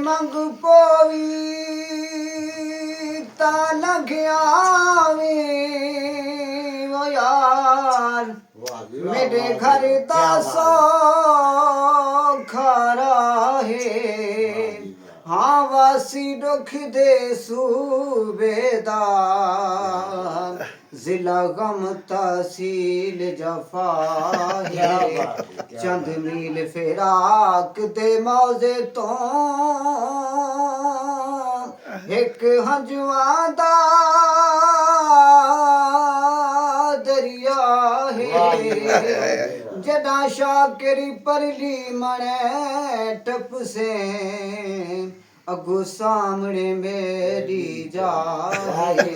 ਮੰਗ ਪੋਵੀ ਤਾਂ ਲੰਘਿਆ ਵੇ ਓ ਯਾਰ ਮੇਰੇ ਘਰ ਦਾ ਸੌਖਾ ਰਾਹੇ ਹਾਂ ਵਾਸੀ ਦੁੱਖ ਦੇ ਸੂਬੇਦਾਰ ਜ਼ਿਲ੍ਹਾ ਗਮ ਤਹਿਸੀਲ ਜਫਾ ਹੈ ਚੰਦ ਮੀਲ ਫਿਰਾਕ ਦੇ ਮੌਜ਼ੇ ਤੋਂ ਇੱਕ ਹੰਝੂਆਂ ਦਾ ਦਰਿਆ ਹੈ ਜਦਾਂ ਸ਼ਾਕਿਰੀ ਪਰਲੀ ਮਣੇ ਟਪਸੇ ਅਗੋ ਸਾਹਮਣੇ ਮੇਰੀ ਜਾਏ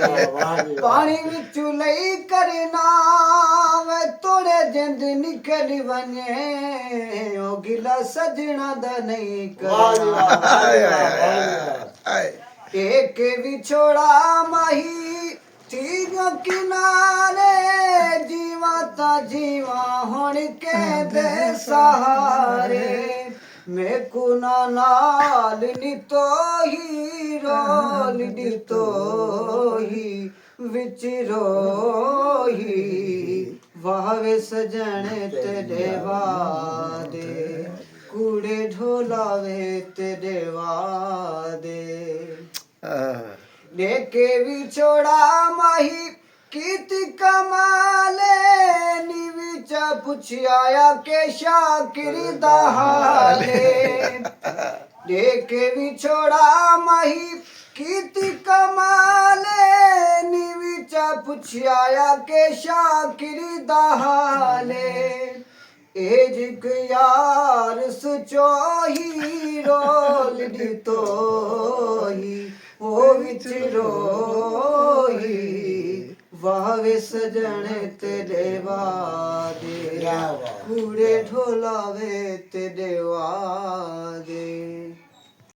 ਪਾਣੀ ਵਿੱਚੋਂ ਲਈ ਕਰਨਾ ਵੇ ਤੋੜੇ ਜਿੰਦ ਨਿਕਲ ਵਨੇ ਉਹ ਗਿਲਾ ਸਜਣਾ ਦਾ ਨਹੀਂ ਕਰਨਾ ਇੱਕ ਵਿਛੋੜਾ ਮਾਹੀ ਠੀਕ ਕਿਨਾਰੇ ਜੀਵਾ ਤਾਂ ਜੀਵਾ ਹੁਣ ਕੇ ਦੇ ਸਹਾਰੇ ਮੈਂ ਕੁਨਾ ਨਾਲ ਨਿਤੋਹੀ ਰੋਲ ਨਿਤੋਹੀ ਵਿੱਚ ਰੋਹੀ ਵਾਵੇ ਸਜਣ ਤੇਰੇ ਵਾਦੇ ਕੂੜੇ ਢੋਲਾਵੇ ਤੇਰੇ ਵਾਦੇ ਦੇਕੇ ਵਿਛੋੜਾ ਮਾਹੀ ਕੀਤੀ ਕਮਾਲੇ ਨੀ ਵਿੱਚ ਪੁੱਛਿਆ ਕਿ ਸ਼ਾਕਿਰ ਦਾ ਹਾਲੇ ਦੇਕੇ ਵਿਛੋੜਾ ਮਾਹੀ ਕੀਤੀ ਕਮਾਲੇ ਨੀ ਵਿੱਚ ਪੁੱਛਿਆ ਕਿ ਸ਼ਾਕਿਰ ਦਾ ਹਾਲੇ ਇਹ ਜਿਕ ਯਾਰ ਸੁਚੋਹੀ ਰੋਲ ਦਿੱਤੋਹੀ ਉਹ ਵਿੱਚ ਰੋਹੀ ਵਾਵੇ ਸਜਣ ਤੇਰੇ ਵਾਦੇ ਕੂੜੇ ਢੋਲਾਵੇ ਤੇਰੇ ਵਾਦੇ